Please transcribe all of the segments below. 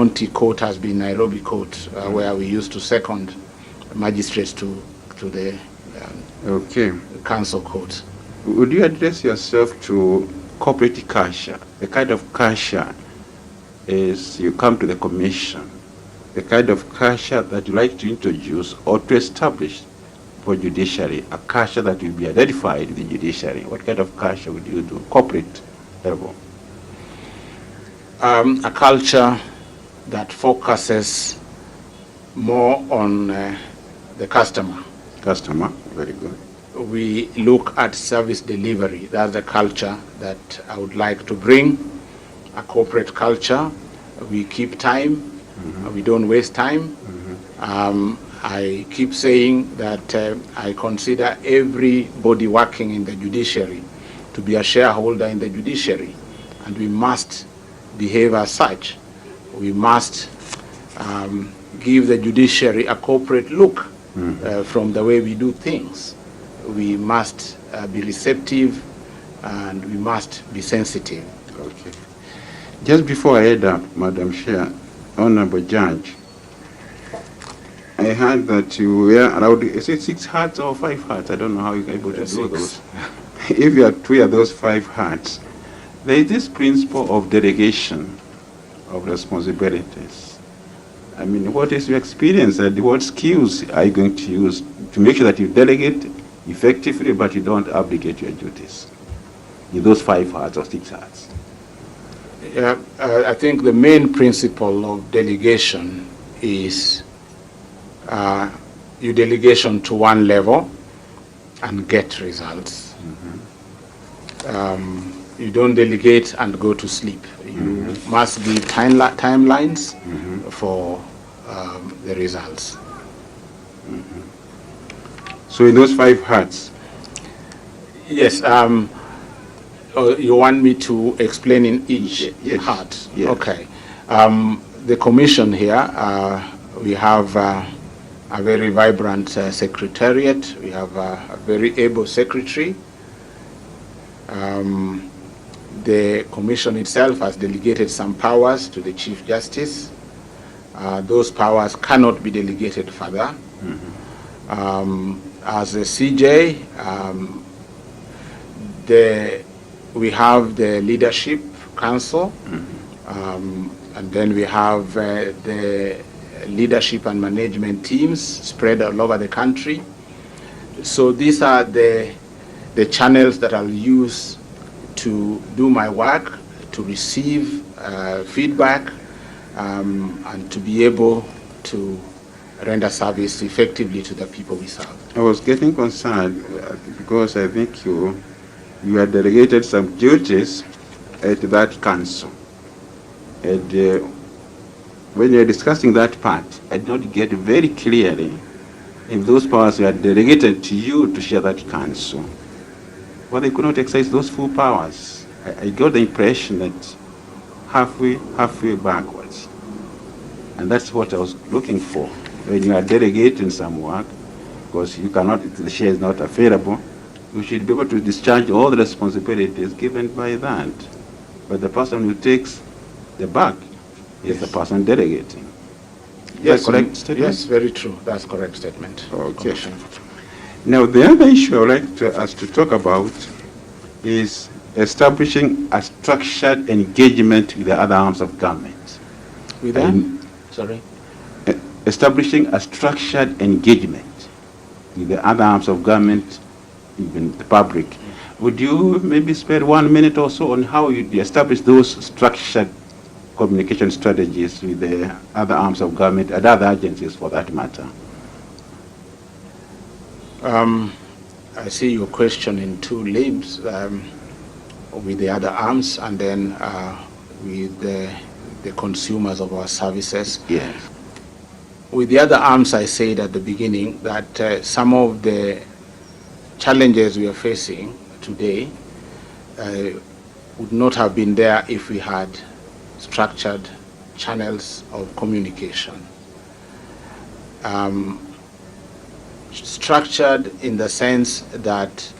county court has been Nairobi Court, where we used to second magistrates to the council court. Would you address yourself to corporate culture? The kind of culture is you come to the commission, the kind of culture that you like to introduce or to establish for judiciary, a culture that will be identified in the judiciary. What kind of culture would you do, corporate level? A culture that focuses more on the customer. Customer, very good. We look at service delivery. That's the culture that I would like to bring, a corporate culture. We keep time. We don't waste time. I keep saying that I consider everybody working in the judiciary to be a shareholder in the judiciary, and we must behave as such. We must give the judiciary a corporate look from the way we do things. We must be receptive, and we must be sensitive. Okay. Just before I head up, Madam Chair, Honorable Judge, I heard that you were allowed, is it 6 hats or 5 hats? I don't know how you're able to do those. If you are to wear those 5 hats, there is this principle of delegation of responsibilities. I mean, what is your experience and what skills are you going to use to make sure that you delegate effectively but you don't abdicate your duties in those 5 hats or 6 hats? Yeah, I think the main principle of delegation is you delegation to one level and get results. You don't delegate and go to sleep. You must give timelines for the results. So in those 5 hats? Yes. You want me to explain in each hat? Yes. Okay. The commission here, we have a very vibrant secretariat. We have a very able secretary. The commission itself has delegated some powers to the Chief Justice. Those powers cannot be delegated further. As a CJ, we have the Leadership Council, and then we have the leadership and management teams spread all over the country. So these are the channels that I'll use to do my work, to receive feedback, and to be able to render service effectively to the people we serve. I was getting concerned because I think you had delegated some duties at that council. And when you're discussing that part, I did not get very clearly if those powers were delegated to you to share that council. Well, they could not exercise those full powers. I got the impression that halfway backwards. And that's what I was looking for. When you are delegating some work, because you cannot, the share is not available, you should be able to discharge all the responsibilities given by that. But the person who takes the buck is the person delegating. Yes, is that correct statement? Yes, very true. That's correct statement. Okay. Now, the other issue I would like us to talk about is establishing a structured engagement with the other arms of government. With them? Sorry? Establishing a structured engagement with the other arms of government, even the public. Would you maybe spend 1 minute or so on how you establish those structured communication strategies with the other arms of government and other agencies for that matter? I see your question in 2 limbs, with the other arms and then with the consumers of our services. Yes. With the other arms, I said at the beginning that some of the challenges we are facing today would not have been there if we had structured channels of communication. Structured in the sense that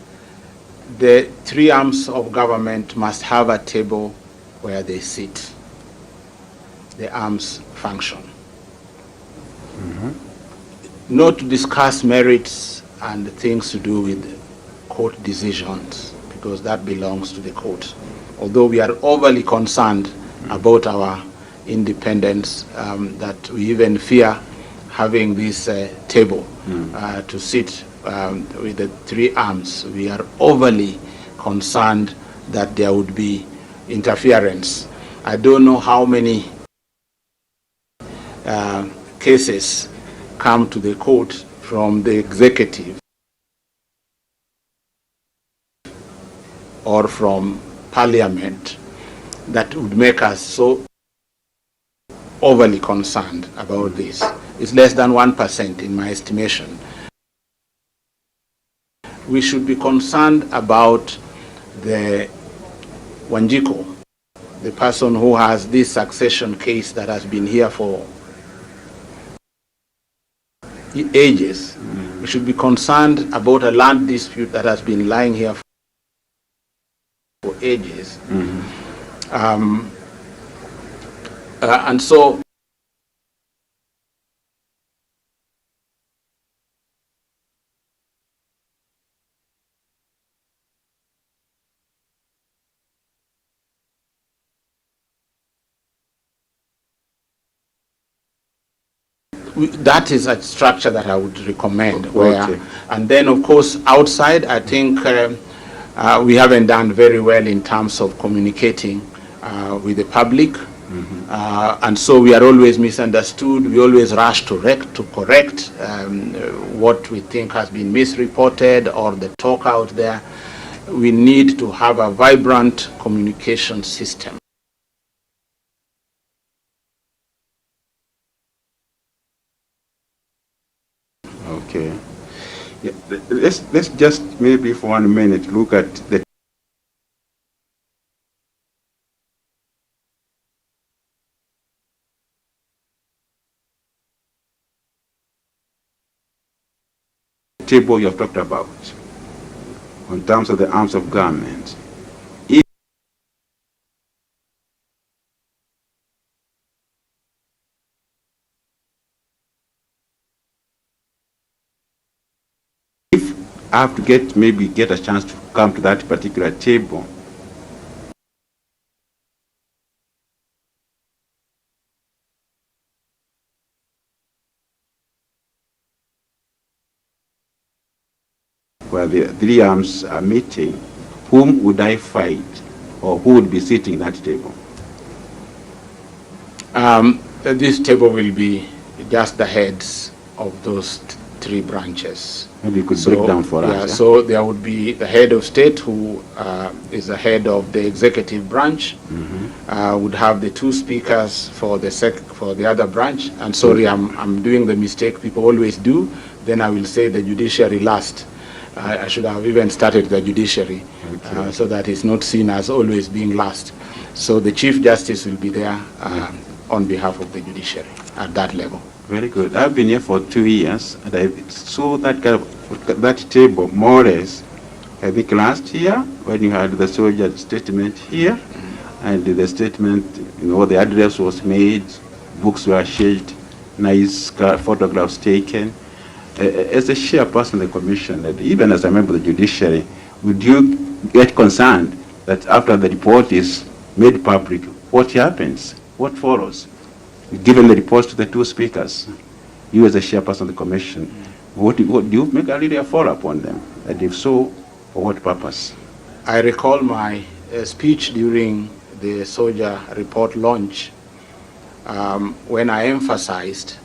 the 3 arms of government must have a table where they sit. the arms function. Not to discuss merits and things to do with court decisions, because that belongs to the court. Although we are overly concerned about our independence, that we even fear having this table to sit with the three arms. We are overly concerned that there would be interference. I don't know how many cases come to the court from the executive or from parliament that would make us so overly concerned about this. It's less than 1% in my estimation. We should be concerned about the Wanjiko, the person who has this succession case that has been here for ages. We should be concerned about a land dispute that has been lying here for ages. And so that is a structure that I would recommend. Where, and then, of course, outside, I think we haven't done very well in terms of communicating with the public. And so we are always misunderstood. We always rush to correct what we think has been misreported or the talk out there. We need to have a vibrant communication system. Okay. Yeah, let's just maybe for 1 minute look at the table you have talked about in terms of the arms of government. If I have to get a chance to come to that particular table, where the three arms are meeting, whom would I fight, or who would be sitting at that table? This table will be just the heads of those three branches. Maybe you could break down for us. Yeah, so there would be the head of state, who is the head of the executive branch, would have the two speakers for the other branch. And sorry, I'm doing the mistake people always do. Then I will say the judiciary last. I should have even started the judiciary, so that it's not seen as always being last. So the Chief Justice will be there on behalf of the judiciary at that level. Very good. I've been here for 2 years, and I saw that kind of that table more or less. I think last year when you had the soldier statement here, and the statement, the address was made, books were shared, nice photographs taken. As a chairperson of the commission, and even as a member of the judiciary, would you get concerned that after the report is made public, what happens? What follows? Given the reports to the two speakers, you as a chairperson of the commission, what do you make a follow-up on them? And if so, for what purpose? I recall my speech during the soldier report launch, when I emphasized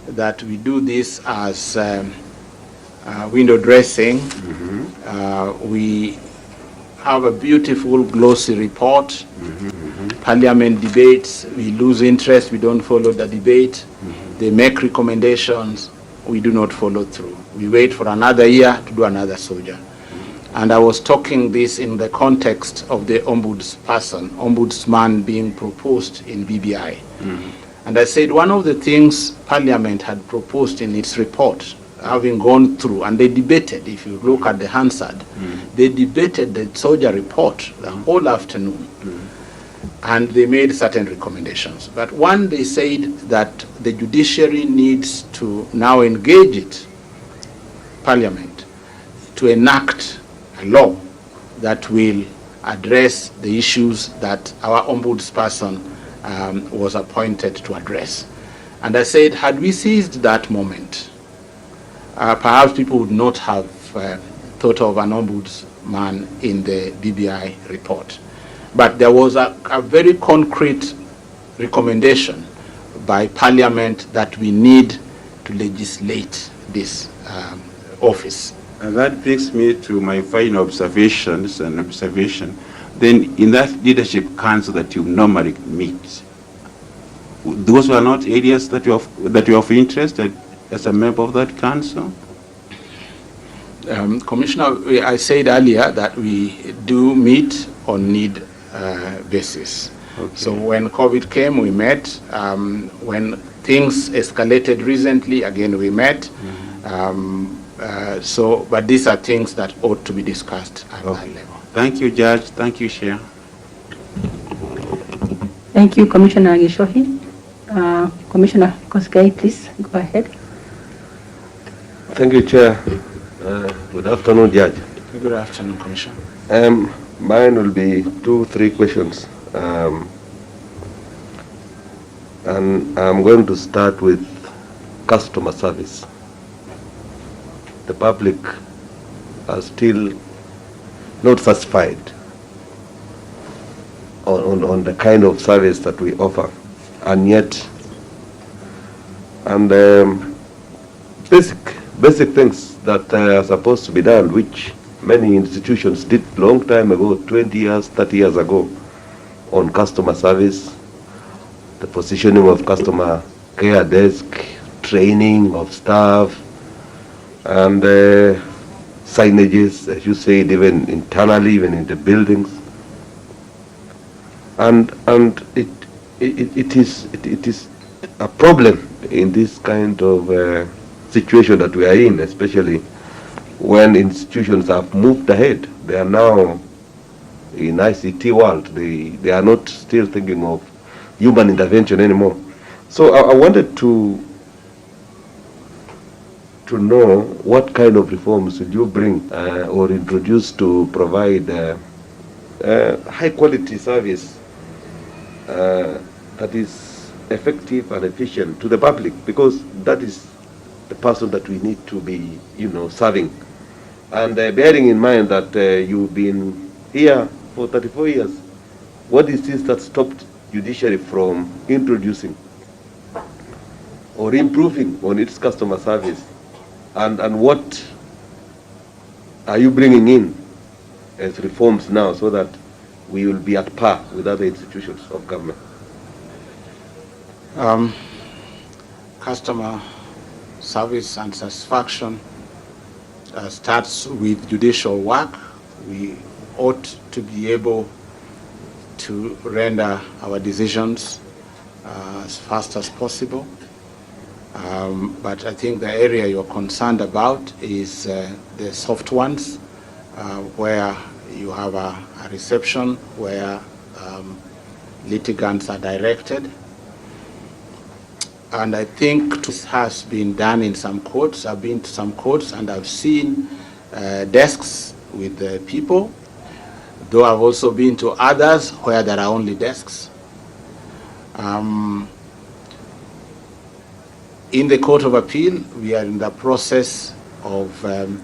that we do this as window dressing. We have a beautiful glossy report. Parliament debates, we lose interest, we don't follow the debate. They make recommendations, we do not follow through. We wait for another year to do another soldier. And I was talking this in the context of the ombudsman being proposed in BBI. And I said one of the things Parliament had proposed in its report, having gone through, and they debated, if you look at the Hansard, they debated the soldier report the whole afternoon. and they made certain recommendations. But one, they said that the judiciary needs to now engage Parliament to enact a law that will address the issues that our ombudsperson was appointed to address. And I said, had we seized that moment, perhaps people would not have thought of an ombudsman in the BBI report. But there was a very concrete recommendation by Parliament that we need to legislate this office. And that brings me to my final observation. Then in that leadership council that you normally meet, those were not areas that you are of interest as a member of that council? Commissioner, I said earlier that we do meet on need basis. Okay. So when COVID came, we met. When things escalated recently, again we met. Mm-hmm. But these are things that ought to be discussed at that level. Thank you, Judge. Thank you, Chair. Thank you, Commissioner Gishohi. Commissioner Kosgei, please go ahead. Thank you, Chair. Good afternoon, Judge. Good afternoon, Commissioner. Mine will be 2-3 questions. And I'm going to start with customer service. The public are still not satisfied on the kind of service that we offer, and yet, basic things that are supposed to be done, which many institutions did long time ago, 20 years, 30 years ago, on customer service, the positioning of customer care desk, training of staff, and signages, as you said, even internally, even in the buildings. And it is a problem in this kind of situation that we are in, especially when institutions have moved ahead. They are now in ICT world. They are not still thinking of human intervention anymore. So I wanted to know what kind of reforms will you bring or introduce to provide high quality service that is effective and efficient to the public, because that is the person that we need to be, serving. And bearing in mind that you've been here for 34 years, what is this that stopped judiciary from introducing or improving on its customer service? And what are you bringing in as reforms now so that we will be at par with other institutions of government? Customer service and satisfaction starts with judicial work. We ought to be able to render our decisions as fast as possible. But I think the area you're concerned about is the soft ones, where you have a reception where litigants are directed. And I think this has been done in some courts. I've been to some courts and I've seen desks with the people, though I've also been to others where there are only desks. In the Court of Appeal, we are in the process of,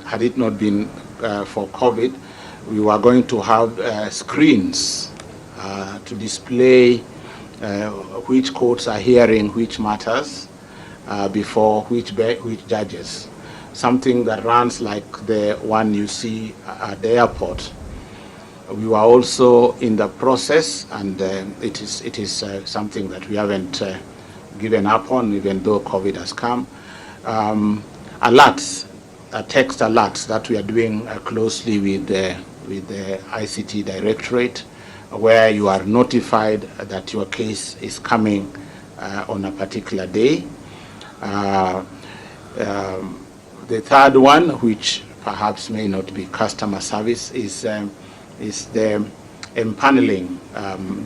had it not been for COVID, we were going to have screens to display which courts are hearing which matters before which judges. Something that runs like the one you see at the airport. We were also in the process, and it is something that we haven't given up on, even though COVID has come. Alerts, text alerts that we are doing closely with the ICT Directorate, where you are notified that your case is coming on a particular day. The third one, which perhaps may not be customer service, is the empaneling,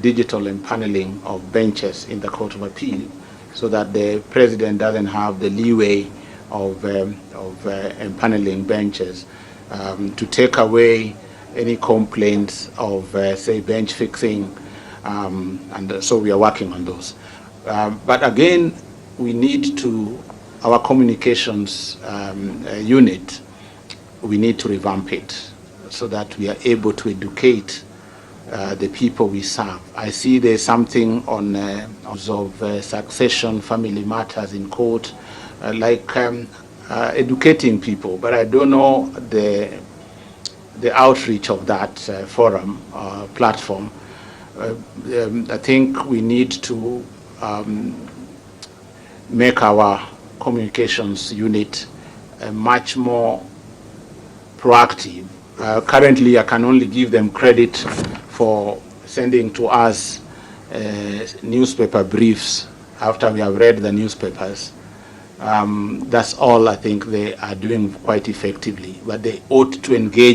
digital empaneling of benches in the Court of Appeal, so that the president doesn't have the leeway of empaneling benches, to take away any complaints of, say, bench fixing, and so we are working on those. But again, we need to, our communications unit, we need to revamp it so that we are able to educate the people we serve. I see there's something on of succession, family matters in court, educating people, but I don't know the outreach of that forum platform. I think we need to make our communications unit much more proactive. Currently, I can only give them credit for sending to us newspaper briefs after we have read the newspapers. That's all I think they are doing quite effectively, but they ought to engage